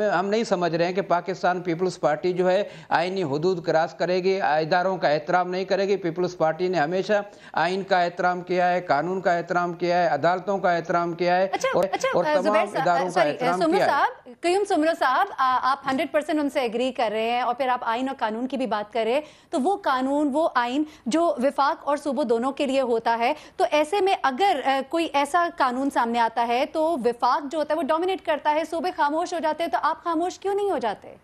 ہم نہیں سمجھ رہے ہیں کہ پاکستان پیپلز پارٹی جو ہے آئینی حدود کراس کرے گی، اداروں کا احترام نہیں کرے گی۔ پیپلز پارٹی نے ہمیشہ آئین کا احترام کیا ہے، قانون کا احترام کیا ہے، عدالتوں کا احترام کیا ہے اور تمام اداروں کا احترام کیا ہے۔ قیوم سمرو صاحب، آپ 100% ان سے ایگری کر رہے ہیں اور پھر آپ آئین اور قانون کی بھی بات کر رہے ہیں، تو وہ قانون، وہ آئین جو وفاق اور صوبوں دونوں کے لیے ہوتا ہے، تو ایسے میں اگر کوئی ایسا قانون سامنے آتا ہے تو وفاق جو ہوتا ہے وہ ڈومینیٹ کرتا ہے، صوبے خاموش ہو جاتے ہیں، تو آپ خاموش کیوں نہیں ہو جاتے؟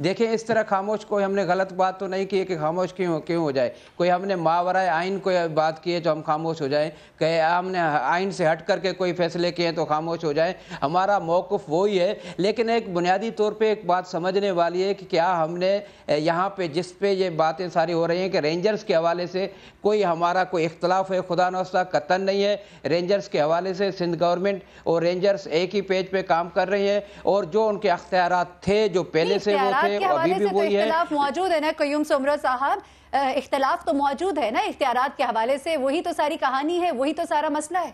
دیکھیں اس طرح خاموش، کوئی ہم نے غلط بات تو نہیں کی ہے کہ خاموش کیوں ہو جائے، کوئی ہم نے ماورائے آئین کوئی بات کی ہے جو ہم خاموش ہو جائیں، کہ ہم نے آئین سے ہٹ کر کے کوئی فیصلے کیے ہیں تو خاموش ہو جائیں، ہمارا موقف وہی ہے۔ لیکن ایک بنیادی طور پہ ایک بات سمجھنے والی ہے کہ کیا ہم نے یہاں پہ جس پہ یہ باتیں ساری ہو رہی ہیں کہ رینجرز کے حوالے سے کوئی ہمارا کوئی اختلاف ہے، خدا نخواستہ قطعاً نہیں ہے۔ رینجرز کے حوالے سے سندھ گورنمنٹ اور رینجرز ایک ہی پیج پہ کام کر رہی ہیں، اور جو ان کے اختیارات تھے جو پہلے سے وہ تھے ابھی بھی وہی ہے۔ اختلاف موجود ہے نا قیوم سمرو صاحب، اختلاف تو موجود ہے نا اختیارات کے حوالے سے، وہی تو ساری کہانی ہے، وہی تو سارا مسئلہ ہے۔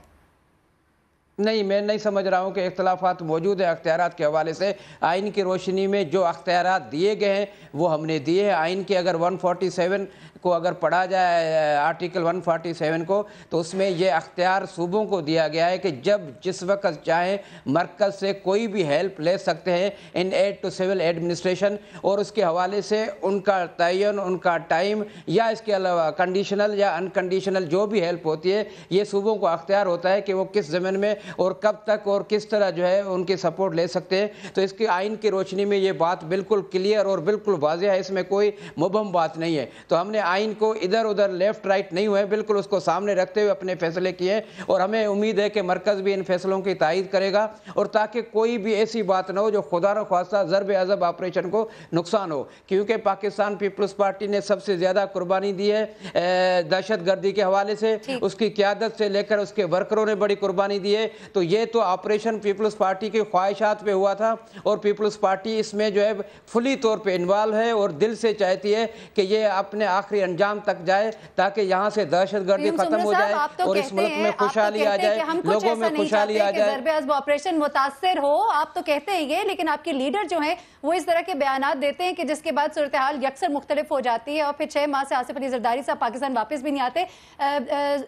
نہیں، میں نہیں سمجھ رہا ہوں کہ اختلافات موجود ہیں اختیارات کے حوالے سے۔ آئین کی روشنی میں جو اختیارات دیے گئے ہیں وہ ہم نے دیے ہیں۔ آئین کے اگر 147 کو اگر پڑھا جائے، آرٹیکل 147 کو، تو اس میں یہ اختیار صوبوں کو دیا گیا ہے کہ جب جس وقت چاہیں مرکز سے کوئی بھی ہیلپ لے سکتے ہیں ان ایڈ ٹو سول ایڈمنسٹریشن، اور اس کے حوالے سے ان کا تعین، ان کا ٹائم، یا اس کے علاوہ کنڈیشنل یا انکنڈیشنل جو بھی ہیلپ ہوتی ہے، یہ صوبوں کو اختیار ہوتا ہے کہ وہ کس زمین میں اور کب تک اور کس طرح جو ہے ان کی سپورٹ لے سکتے ہیں۔ تو اس کے آئین کی روشنی میں یہ بات بالکل کلیئر اور بالکل واضح ہے، اس میں کوئی مبہم بات نہیں ہے۔ تو ہم نے آئین کو ادھر ادھر لیفٹ رائٹ نہیں ہوئے، بالکل اس کو سامنے رکھتے ہوئے اپنے فیصلے کیے، اور ہمیں امید ہے کہ مرکز بھی ان فیصلوں کی تائید کرے گا، اور تاکہ کوئی بھی ایسی بات نہ ہو جو خدا نخواستہ ضرب عضب آپریشن کو نقصان ہو، کیونکہ پاکستان پیپلز پارٹی نے سب سے زیادہ قربانی دی ہے دہشت گردی کے حوالے سے، اس کی قیادت سے لے کر اس کے ورکروں نے بڑی قربانی دی ہے۔ تو یہ تو آپریشن پیپلز پارٹی کی خواہشات پہ ہوا تھا، اور پیپلز پارٹی اس میں جو ہے فلی طور پہ انوالو ہے اور دل سے چاہتی ہے کہ یہ اپنے آخری انجام تک جائے، تاکہ یہاں سے دہشت گردی ختم ہو جائے اور اس ملک میں خوشحالی آ جائے، لوگوں میں خوشحالی آ جائے۔ ضرب عضب آپریشن متاثر ہو، آپ تو کہتے ہیں یہ، لیکن آپ کے لیڈر جو ہیں وہ اس طرح کے بیانات دیتے ہیں کہ جس کے بعد صورتحال یکسر مختلف ہو جاتی ہے، اور پھر 6 ماہ سے آصف علی زرداری صاحب پاکستان واپس بھی نہیں آتے۔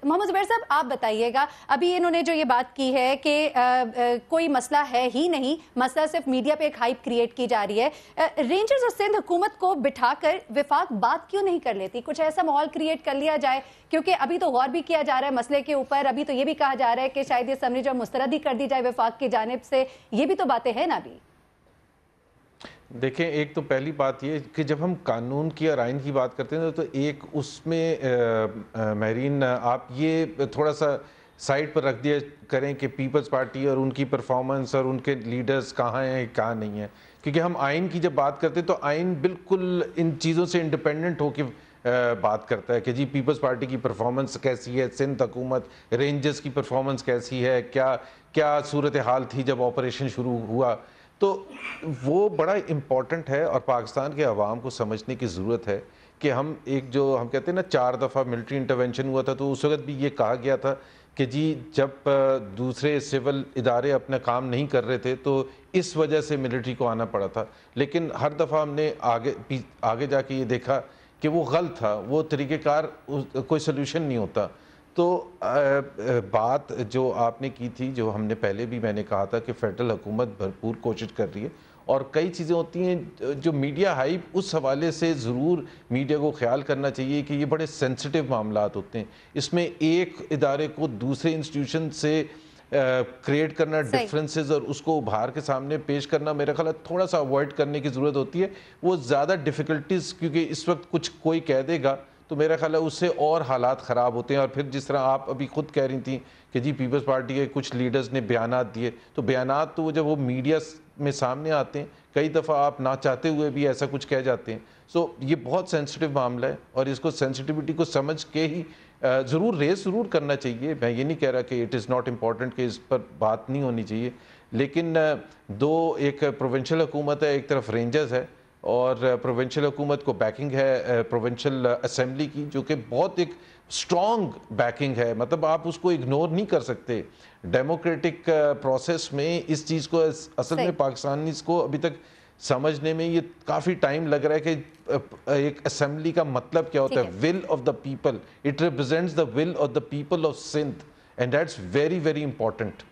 محمد زبیر صاحب آپ بتائیے گا، ابھی انہوں نے جو یہ بات کی ہے کہ کوئی مسئلہ ہے ہی نہیں، مسئلہ صرف میڈیا پہ ایک ہائپ کریٹ کی جا رہی ہے، رینجرز اور سندھ حکومت کو بٹھا کر وفاق بات کیوں نہیں کر لیتی؟ کچھ ایسا ماحول کریٹ کر لیا جائے، کیونکہ ابھی تو غور بھی کیا جا رہا ہے مسئلے کے اوپر، ابھی تو یہ بھی کہا جا رہا ہے کہ شاید یہ سمری جو مسترد ہی کر دی جائے وفاق کی جانب سے، یہ بھی تو باتیں ہیں نا ابھی۔ دیکھیں، ایک تو پہلی بات یہ کہ جب ہم قانون کی اور آئین کی بات کرتے ہیں تو ایک اس میں مہرین آپ یہ تھوڑا سا سائٹ پر رکھ دیا کریں کہ پیپلز پارٹی اور ان کی پرفارمنس اور ان کے لیڈرز کہاں ہیں کہاں نہیں ہیں، کیونکہ ہم آئین کی جب بات کرتے ہیں تو آئین بالکل ان چیزوں سے انڈیپینڈنٹ ہو کے بات کرتا ہے کہ جی پیپلز پارٹی کی پرفارمنس کیسی ہے، سندھ حکومت رینجرز کی پرفارمنس کیسی ہے، کیا صورتحال تھی جب آپریشن شروع ہوا، تو وہ بڑا امپورٹنٹ ہے، اور پاکستان کے عوام کو سمجھنے کی ضرورت ہے کہ ہم ہم کہتے ہیں نا 4 دفعہ ملٹری انٹرونشن ہوا تھا، تو اس وقت بھی یہ کہا گیا تھا کہ جی جب دوسرے سول ادارے اپنا کام نہیں کر رہے تھے تو اس وجہ سے ملٹری کو آنا پڑا تھا، لیکن ہر دفعہ ہم نے آگے جا کے یہ دیکھا کہ وہ غلط تھا، وہ طریقہ کار کوئی سلوشن نہیں ہوتا۔ تو بات جو آپ نے کی تھی، جو ہم نے پہلے بھی میں نے کہا تھا کہ فیڈرل حکومت بھرپور کوشش کر رہی ہے، اور کئی چیزیں ہوتی ہیں جو میڈیا ہائپ، اس حوالے سے ضرور میڈیا کو خیال کرنا چاہیے کہ یہ بڑے سینسٹیو معاملات ہوتے ہیں، اس میں ایک ادارے کو دوسرے انسٹیٹیوشن سے کریٹ کرنا ڈفرنسز اور اس کو ابھار کے سامنے پیش کرنا میرا خیال ہے تھوڑا سا اوائڈ کرنے کی ضرورت ہوتی ہے۔ وہ زیادہ ڈیفیکلٹیز کیونکہ اس وقت کچھ کوئی کہہ دے گا تو میرا خیال ہے اس سے اور حالات خراب ہوتے ہیں، اور پھر جس طرح آپ ابھی خود کہہ رہی تھیں کہ جی پیپلز پارٹی کے کچھ لیڈرز نے بیانات دیے، تو بیانات تو جب وہ میڈیا میں سامنے آتے ہیں کئی دفعہ آپ نہ چاہتے ہوئے بھی ایسا کچھ کہہ جاتے ہیں، سو یہ بہت سینسٹیو معاملہ ہے، اور اس کو سینسٹیوٹی کو سمجھ کے ہی ضرور ضرور کرنا چاہیے۔ میں یہ نہیں کہہ رہا کہ اٹ از ناٹ امپورٹنٹ کہ اس پر بات نہیں ہونی چاہیے، لیکن ایک پروونشل حکومت ہے، ایک طرف رینجرز ہے، اور پروونشل حکومت کو بیکنگ ہے پروونشل اسمبلی کی، جو کہ بہت ایک اسٹرانگ بیکنگ ہے، مطلب آپ اس کو اگنور نہیں کر سکتے۔ ڈیموکریٹک پروسیس میں اس چیز کو اصل میں پاکستانیز کو ابھی تک سمجھنے میں یہ کافی ٹائم لگ رہا ہے کہ ایک اسمبلی کا مطلب کیا ہوتا ہے۔ Will of the people, it represents the will of the people of Sindh, and that's very very important.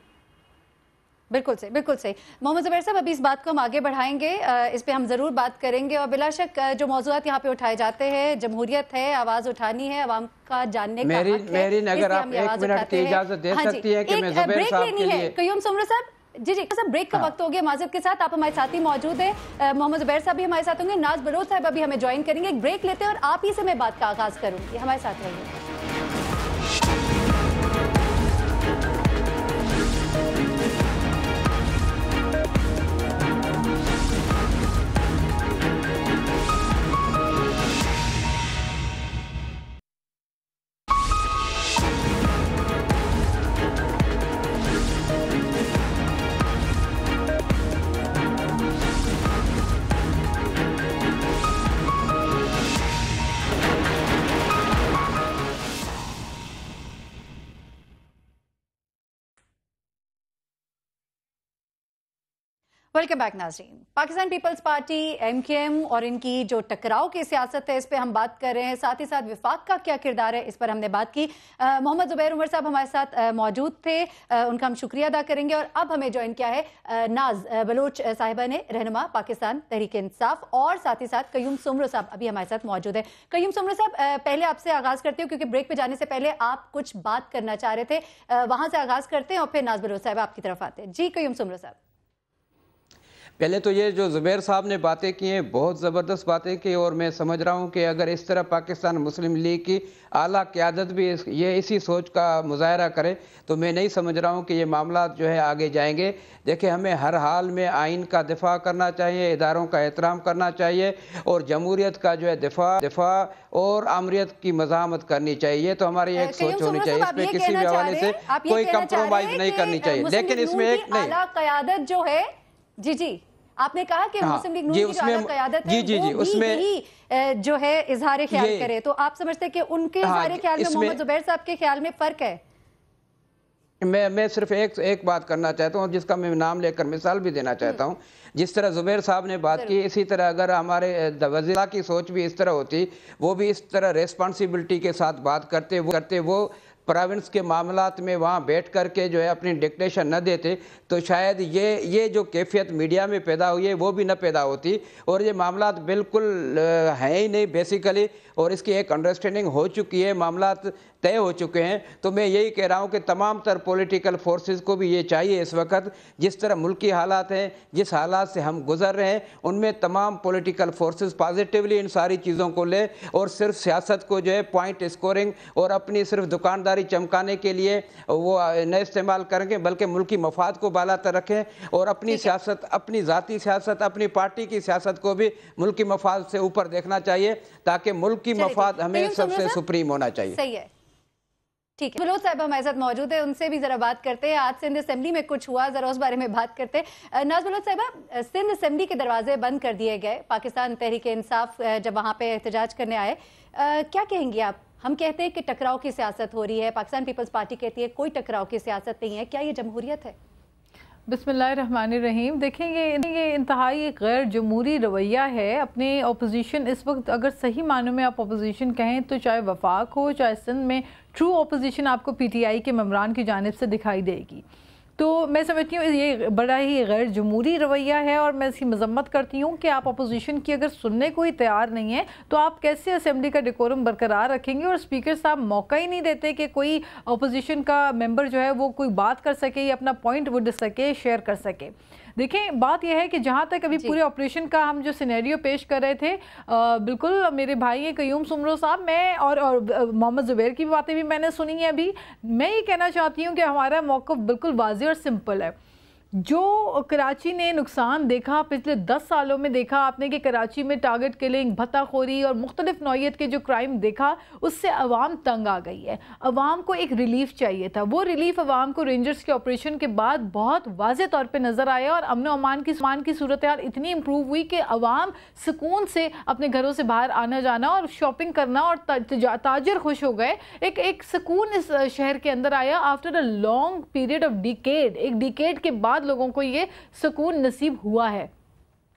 بالکل صحیح، بالکل صحیح۔ محمد زبیر صاحب، ابھی اس بات کو ہم آگے بڑھائیں گے، اس پہ ہم ضرور بات کریں گے، اور بلا شک جو موضوعات یہاں پہ اٹھائے جاتے ہیں، جمہوریت ہے، آواز اٹھانی ہے، عوام کا جاننے کا حق ہے، میرین اگر آپ ایک منٹ کی اجازت دے سکتی ہے کہ میں زبیر صاحب کے لیے قیوم سمرو صاحب، جی بریک کا وقت ہو گیا معذرت کے ساتھ، آپ ہمارے ساتھی موجود ہیں، محمد زبیر صاحب بھی ہمارے ساتھ ہوں گے، ناز بلوچ صاحب ابھی ہمیں جوائن کریں گے، ایک بریک لیتے ہیں اور آپ ہی سے میں بات کا آغاز کروں گی، ہمارے ساتھ رہیے۔ ویلکم بیک ناظرین۔ Pakistan Peoples Party M Q M اور ان کی جو ٹکراؤ کی سیاست ہے اس پہ ہم بات کر رہے ہیں، ساتھ ہی ساتھ وفاق کا کیا کردار ہے اس پر ہم نے بات کی۔ محمد زبیر عمر صاحب ہمارے ساتھ موجود تھے، ان کا ہم شکریہ ادا کریں گے، اور اب ہمیں جوائن کیا ہے ناز بلوچ صاحبہ نے، رہنما پاکستان تحریک انصاف، اور ساتھ ہی ساتھ قیوم سمرو صاحب ابھی ہمارے ساتھ موجود ہے۔ قیوم سمرو صاحب، پہلے آپ سے آغاز کرتے ہوں کیونکہ بریک پہ جانے سے پہلے آپ کچھ بات کرنا چاہ رہے تھے، وہاں سے آغاز کرتے ہیں اور پھر ناز بلوچ صاحب آپ کی طرف آتے ہیں۔ جی قیوم سمرو صاحب۔ پہلے تو یہ جو زبیر صاحب نے باتیں کی ہیں بہت زبردست باتیں کی، اور میں سمجھ رہا ہوں کہ اگر اس طرح پاکستان مسلم لیگ کی اعلیٰ قیادت بھی یہ اسی سوچ کا مظاہرہ کرے تو میں نہیں سمجھ رہا ہوں کہ یہ معاملات جو ہے آگے جائیں گے۔ دیکھیں، ہمیں ہر حال میں آئین کا دفاع کرنا چاہیے، اداروں کا احترام کرنا چاہیے، اور جمہوریت کا جو ہے دفاع اور آمریت کی مزاحمت کرنی چاہیے۔ یہ تو ہماری ایک سوچ ہونی چاہیے، اس میں کسی بھی حوالے سے کوئی کمپرومائز نہیں کرنی چاہیے، لیکن اس میں ایک نہیں، اعلیٰ قیادت جو ہے، جی آپ نے کہا کہ مسلم لیگ نون کی جو اعلیٰ قیادت ہے وہ بھی جو ہے اظہار خیال کرے، تو آپ سمجھتے کہ ان کے اظہار خیال میں محمد زبیر صاحب کے خیال میں فرق ہے؟ میں صرف ایک بات کرنا چاہتا ہوں، جس کا میں نام لے کر مثال بھی دینا چاہتا ہوں۔ جس طرح زبیر صاحب نے بات کی، اسی طرح اگر ہمارے وزیر کی سوچ بھی اس طرح ہوتی، وہ بھی اس طرح ریسپانسیبلٹی کے ساتھ بات کرتے وہ پروونس کے معاملات میں وہاں بیٹھ کر کے جو ہے اپنی ڈکٹیشن نہ دیتے، تو شاید یہ جو کیفیت میڈیا میں پیدا ہوئی ہے وہ بھی نہ پیدا ہوتی، اور یہ معاملات بالکل ہیں ہی نہیں بیسیکلی، اور اس کی ایک انڈرسٹینڈنگ ہو چکی ہے، معاملات طے ہو چکے ہیں۔ تو میں یہی کہہ رہا ہوں کہ تمام تر پولیٹیکل فورسز کو بھی یہ چاہیے اس وقت، جس طرح ملکی حالات ہیں، جس حالات سے ہم گزر رہے ہیں، ان میں تمام پولیٹیکل فورسز پازیٹیولی ان ساری چیزوں کو لے، اور صرف سیاست کو جو ہے پوائنٹ اسکورنگ اور اپنی صرف دکانداری چمکانے کے لیے وہ نہ استعمال کریں گے، بلکہ ملکی مفاد کو بالا تر رکھیں، اور اپنی سیاست، اپنی ذاتی سیاست، اپنی پارٹی کی سیاست کو بھی ملکی مفاد سے اوپر دیکھنا چاہیے، تاکہ ملکی مفاد ہمیں سب سے سپریم ہونا چاہیے۔ صحیح ہے، ٹھیک ہے۔ بلوچ صاحب ہمارے ساتھ موجود ہیں، ان سے بھی ذرا بات کرتے ہیں، آج سندھ اسمبلی میں کچھ ہوا، ذرا اس بارے میں بات کرتے ہیں۔ ناز بلوچ صاحبہ، سندھ اسمبلی کے دروازے بند کر دیے گئے، پاکستان تحریک انصاف جب وہاں پہ احتجاج کرنے آئے، کیا کہیں گے آپ؟ ہم کہتے ہیں کہ ٹکراؤ کی سیاست ہو رہی ہے، پاکستان پیپلز پارٹی کہتی ہے کوئی ٹکراؤ کی سیاست نہیں ہے، کیا یہ جمہوریت ہے؟ بسم اللہ الرحمن الرحیم۔ دیکھیں یہ انتہائی ایک غیر جمہوری رویہ ہے۔ اپنے اپوزیشن اس وقت اگر صحیح معنوں میں آپ اپوزیشن کہیں تو چاہے وفاق ہو، چاہے سندھ میں ٹرو اپوزیشن آپ کو پی ٹی آئی کے ممبران کی جانب سے دکھائی دے گی، تو میں سمجھتی ہوں یہ بڑا ہی غیر جمہوری رویہ ہے، اور میں اس کی مذمت کرتی ہوں کہ آپ اپوزیشن کی اگر سننے کو ہی تیار نہیں ہے تو آپ کیسے اسمبلی کا ڈیکورم برقرار رکھیں گے، اور اسپیکر صاحب موقع ہی نہیں دیتے کہ کوئی اپوزیشن کا ممبر جو ہے وہ کوئی بات کر سکے یا اپنا پوائنٹ وہ ڈس سکے، شیئر کر سکے۔ دیکھیں بات یہ ہے کہ جہاں تک ابھی پورے آپریشن کا ہم جو سینیریو پیش کر رہے تھے، بالکل میرے بھائی ہیں قیوم سمرو صاحب، میں اور محمد زبیر کی باتیں بھی میں نے سنی ہیں، ابھی میں یہ کہنا چاہتی ہوں کہ ہمارا موقف بالکل واضح اور سمپل ہے۔ جو کراچی نے نقصان دیکھا پچھلے 10 سالوں میں دیکھا آپ نے کہ کراچی میں ٹارگٹ کلنگ، بھتہ خوری اور مختلف نوعیت کے جو کرائم دیکھا، اس سے عوام تنگ آ گئی ہے. عوام کو ایک ریلیف چاہیے تھا. وہ ریلیف عوام کو رینجرز کے آپریشن کے بعد بہت واضح طور پہ نظر آیا اور امن و امان کی صورتحال اتنی امپروو ہوئی کہ عوام سکون سے اپنے گھروں سے باہر آنا جانا اور شاپنگ کرنا اور تاجر خوش ہو گئے. ایک سکون اس شہر کے اندر آیا after a long period of decade. ایک ڈیکیڈ کے بعد لوگوں کو یہ سکون نصیب ہوا ہے.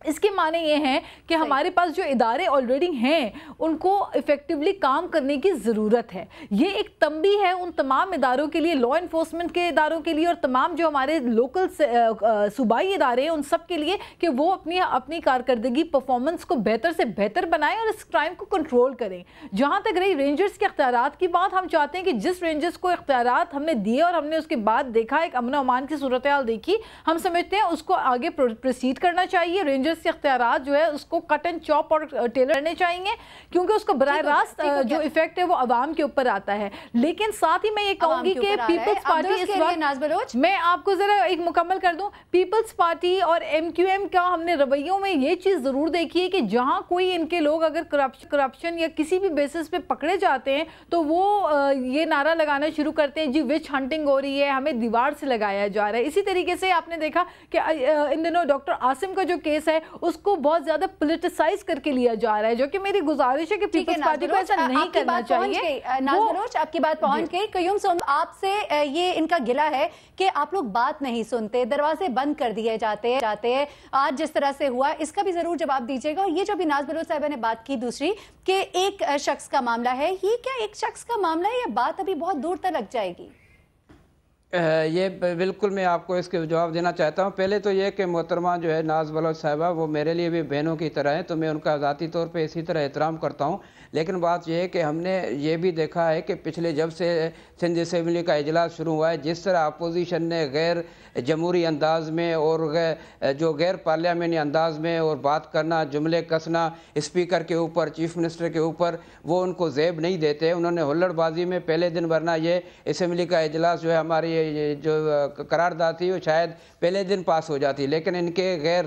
اس کے معنی یہ ہیں کہ ہمارے پاس جو ادارے آلریڈی ہیں ان کو ایفیکٹولی کام کرنے کی ضرورت ہے. یہ ایک تنبیہ ہے ان تمام اداروں کے لیے، لا انفورسمنٹ کے اداروں کے لیے اور تمام جو ہمارے لوکل صوبائی ادارے ہیں ان سب کے لیے کہ وہ اپنی کارکردگی پرفارمنس کو بہتر سے بہتر بنائیں اور اس کرائم کو کنٹرول کریں. جہاں تک رہی رینجرز کے اختیارات کی بات، ہم چاہتے ہیں کہ جس رینجرز کو اختیارات ہم نے دیے اور ہم نے اس کے بعد دیکھا ایک امن و امان کی صورتحال دیکھی، ہم سمجھتے ہیں اس کو آگے پروسیڈ کرنا چاہیے. رینجرز کے اختیارات جو ہے اس کو کٹ اینڈ چاپ اور ٹیلر کرنے چاہیے کیونکہ اس کو براہ راست جو ایفیکٹ ہے وہ عوام کے اوپر آتا ہے. لیکن ساتھ ہی میں یہ کہوں گی کہ پیپلز پارٹی اس وقت، میں آپ کو ذرا ایک مکمل کر دوں، پیپلز پارٹی اور ایم کیو ایم کا ہم نے رویوں میں یہ چیز ضرور دیکھی ہے کہ جہاں کوئی ان کے لوگ اگر کرپشن یا کسی بھی بیسس پہ پکڑے جاتے ہیں تو وہ یہ نعرہ لگانا شروع کرتے ہیں جی وچ ہنٹنگ ہو رہی ہے، ہمیں دیوار سے لگایا جا رہا ہے. اسی طریقے سے آپ نے دیکھا کہ ان دنوں ڈاکٹر عاصم کا جو کیس ہے اس کو بہت زیادہ پولیٹیسائز کر کے لیا جا رہا ہے، جو کہ میری گزارش ہے کہ پیپلز پارٹی کو ایسا نہیں کرنا چاہیے. ناز بلوچ آپ کی بات پہنچ گئی. قیوم صوب آپ سے یہ ان کا گلہ ہے کہ آپ لوگ بات نہیں سنتے، دروازے بند کر دیے جاتے ہیں. آج جس طرح سے ہوا اس کا بھی ضرور جواب دیجیے گا. اور یہ جو بھی ناز بلوچ صاحبہ نے بات کی دوسری کہ ایک شخص کا معاملہ ہے، یہ کیا ایک شخص کا معاملہ ہے یا بات ابھی بہت دور تک جائے گی؟ یہ بالکل میں آپ کو اس کے جواب دینا چاہتا ہوں. پہلے تو یہ کہ محترمہ جو ہے ناز بلوچ صاحبہ وہ میرے لیے بھی بہنوں کی طرح ہیں، تو میں ان کا ذاتی طور پہ اسی طرح احترام کرتا ہوں. لیکن بات یہ ہے کہ ہم نے یہ بھی دیکھا ہے کہ پچھلے جب سے سندھ اسمبلی کا اجلاس شروع ہوا ہے، جس طرح اپوزیشن نے غیر جمہوری انداز میں اور جو غیر پارلیمنٹری انداز میں اور بات کرنا، جملے کسنا اسپیکر کے اوپر، چیف منسٹر کے اوپر، وہ ان کو زیب نہیں دیتے. انہوں نے ہلڑ بازی میں پہلے دن، ورنہ یہ اسمبلی کا اجلاس جو ہے ہماری جو قرارداد تھی وہ شاید پہلے دن پاس ہو جاتی، لیکن ان کے غیر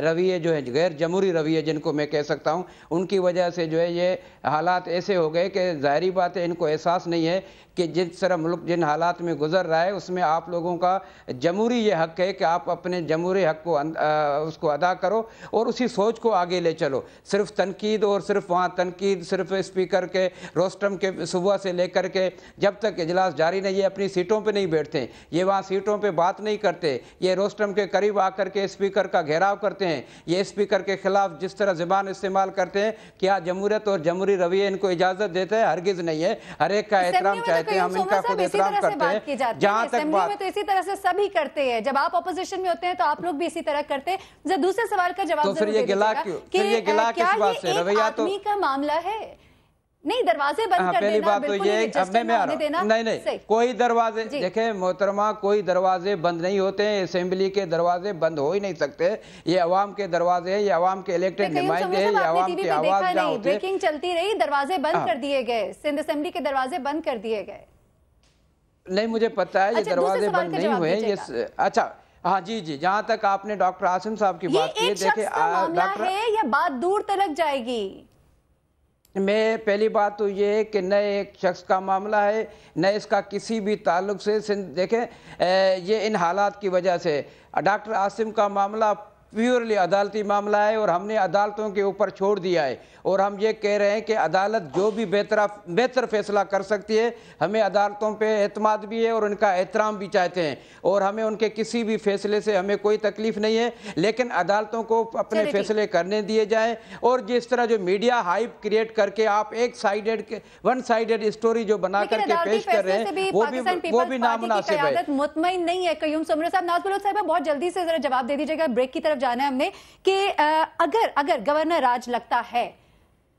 رویے جو ہے، غیر جمہوری رویے جن کو میں کہہ سکتا ہوں، ان کی وجہ سے جو ہے یہ حالات ایسے ہو گئے کہ ظاہری بات ہے ان کو احساس نہیں ہے کہ جس طرح ملک جن حالات میں گزر رہا ہے اس میں آپ لوگوں کا جمہوری یہ حق ہے کہ آپ اپنے جمہوری حق کو اس کو ادا کرو اور اسی سوچ کو آگے لے چلو. صرف تنقید اور صرف وہاں تنقید، صرف اسپیکر کے روسٹم کے صبح سے لے کر کے جب تک اجلاس جاری نہیں، یہ اپنی سیٹوں پہ نہیں بیٹھتے، یہ وہاں سیٹوں پہ بات نہیں کرتے، یہ روسٹم کے قریب آ کر کے اسپیکر کا گھیراؤ کرتے ہیں، یہ اسپیکر کے خلاف جس طرح زبان استعمال کرتے ہیں. کیا جمہوریت اور جمہوری رویے ان کو اجازت دیتا ہے؟ ہرگز نہیں ہے. ہر ایک کا احترام چاہتے ہیں، ہم ان کا خود احترام کرتے ہیں. جہاں تک بات میں تو اسی طرح سے سبھی کرتے ہیں، جب آپ اپوزیشن میں ہوتے ہیں تو آپ لوگ بھی اسی طرح کرتے ہیں. دوسرے سوال کا جواب ضرور دے دیجیے گا کہ کیا یہ ایک آدمی کا معاملہ ہے؟ نہیں، دروازے بند کر دینا بالکل نہیں، کوئی دروازے دیکھیں محترمہ، کوئی دروازے بند نہیں ہوتے ہیں. اسمبلی کے دروازے بند ہو ہی نہیں سکتے. یہ عوام کے دروازے ہیں، یہ عوام کے الیکٹڈ نمائندے ہیں، یہ عوام کی آواز جہاں ہوتے ہیں. بریکنگ چلتی رہی، دروازے بند کر دیے گئے، سندھ اسمبلی کے دروازے بند کر دیے گئے. نہیں مجھے پتہ ہے یہ دروازے بند نہیں ہوئے ہیں. اچھا ہاں جی، جہاں تک آپ نے ڈاکٹر عاصم صاحب کی بات کی، دیکھیں ڈاکٹر ہے یا بات دور تلک جائے گی؟ میں پہلی بات تو یہ ہے کہ نئے ایک شخص کا معاملہ ہے، نہ اس کا کسی بھی تعلق سے دیکھیں یہ ان حالات کی وجہ سے ڈاکٹر عاصم کا معاملہ پیورلی عدالتی معاملہ ہے اور ہم نے عدالتوں کے اوپر چھوڑ دیا ہے. اور ہم یہ کہہ رہے ہیں کہ عدالت جو بھی بہتر فیصلہ کر سکتی ہے. ہمیں عدالتوں پہ اعتماد بھی ہے اور ان کا احترام بھی چاہتے ہیں اور ہمیں ان کے کسی بھی فیصلے سے ہمیں کوئی تکلیف نہیں ہے، لیکن عدالتوں کو اپنے فیصلے کرنے دیے جائیں. اور جس طرح جو میڈیا ہائپ کریٹ کر کے آپ ون سائیڈڈ اسٹوری جو بنا کر کے پیش کر رہے ہیں وہ بھی نامناسب ہے. مطمئن نہیں ہے. قیوم سمرہ صاحب، ناز بلوچ صاحبہ بہت جلدی سے ذرا جواب دے دیجیے گا، بریک کی طرف جانا ہے ہم نے، کہ اگر گورنر راج لگتا ہے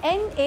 NA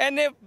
NA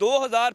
2000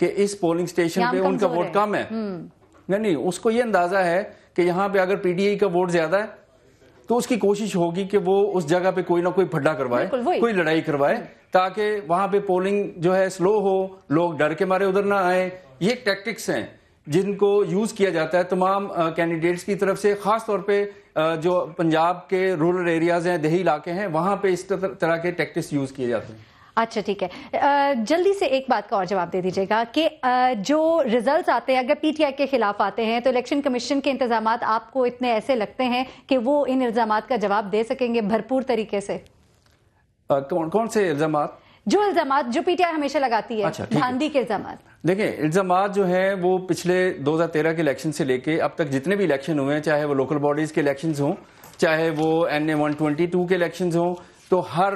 کہ اس پولنگ سٹیشن پہ ان کا ووٹ کم ہے، نہیں، اس کو یہ اندازہ ہے کہ یہاں پہ اگر پی ٹی آئی کا ووٹ زیادہ ہے تو اس کی کوشش ہوگی کہ وہ اس جگہ پہ کوئی نہ کوئی پھڈا کروائے، کوئی لڑائی کروائے، تاکہ وہاں پہ پولنگ جو ہے سلو ہو، لوگ ڈر کے مارے ادھر نہ آئے. یہ ٹیکٹکس ہیں جن کو یوز کیا جاتا ہے تمام کینڈیڈیٹس کی طرف سے، خاص طور پہ جو پنجاب کے رورل ایریاز ہیں، دیہی علاقے ہیں، وہاں پہ اس طرح کے ٹیکٹکس یوز کیے جاتے ہیں. اچھا ٹھیک ہے، جلدی سے ایک بات کا اور جواب دے دیجیے گا کہ جو ریزلٹس آتے ہیں اگر پی ٹی آئی کے خلاف آتے ہیں تو الیکشن کمیشن کے انتظامات آپ کو اتنے ایسے لگتے ہیں کہ وہ ان الزامات کا جواب دے سکیں گے بھرپور طریقے سے؟ کون سے الزامات؟ جو الزامات جو پی ٹی آئی ہمیشہ لگاتی ہے، دھاندلی کے الزامات. دیکھیں، الزامات جو ہیں وہ پچھلے 2013 کے الیکشن سے لے کے اب تک جتنے بھی الیکشن ہوئے ہیں، چاہے وہ لوکل باڈیز کے الیکشنز ہوں، چاہے وہ NA 122 کے الیکشنز ہوں، تو ہر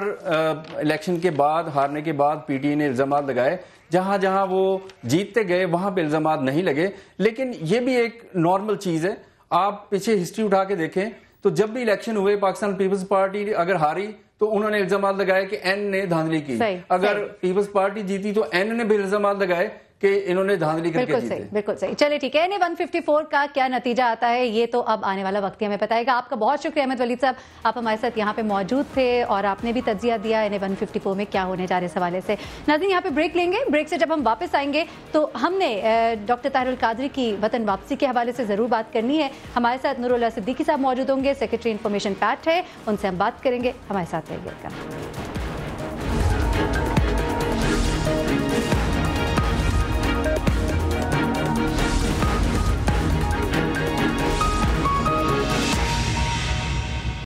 الیکشن کے بعد، ہارنے کے بعد پی ٹی آئی نے الزامات لگائے. جہاں جہاں وہ جیتتے گئے وہاں پہ الزامات نہیں لگے. لیکن یہ بھی ایک نارمل چیز ہے. آپ پیچھے ہسٹری اٹھا کے دیکھیں تو جب بھی الیکشن ہوئے پاکستان پیپلز پارٹی اگر ہاری تو انہوں نے الزامات لگائے کہ این نے دھاندلی کی، اگر پیپلز پارٹی جیتی تو این نے بھی الزامات لگائے کہ انہوں نے دھاندلی کر کے جیتے. بالکل صحیح. چلے ٹھیک ہے، NA 154 کا کیا نتیجہ آتا ہے یہ تو اب آنے والا وقت ہی ہمیں بتائے گا. آپ کا بہت شکریہ احمد ولید صاحب، آپ ہمارے ساتھ یہاں پہ موجود تھے اور آپ نے بھی تجزیہ دیا NA 154 میں کیا ہونے جا رہے اس حوالے سے. ناظرین یہاں پہ بریک لیں گے، بریک سے جب ہم واپس آئیں گے تو ہم نے ڈاکٹر طاہر القادری کی وطن واپسی کے حوالے سے ضرور بات کرنی ہے. ہمارے ساتھ نور اللہ صدیقی صاحب موجود ہوں گے، سیکرٹری انفارمیشن پیٹ ہے، ان سے ہم بات کریں گے. ہمارے ساتھ رہیے گا.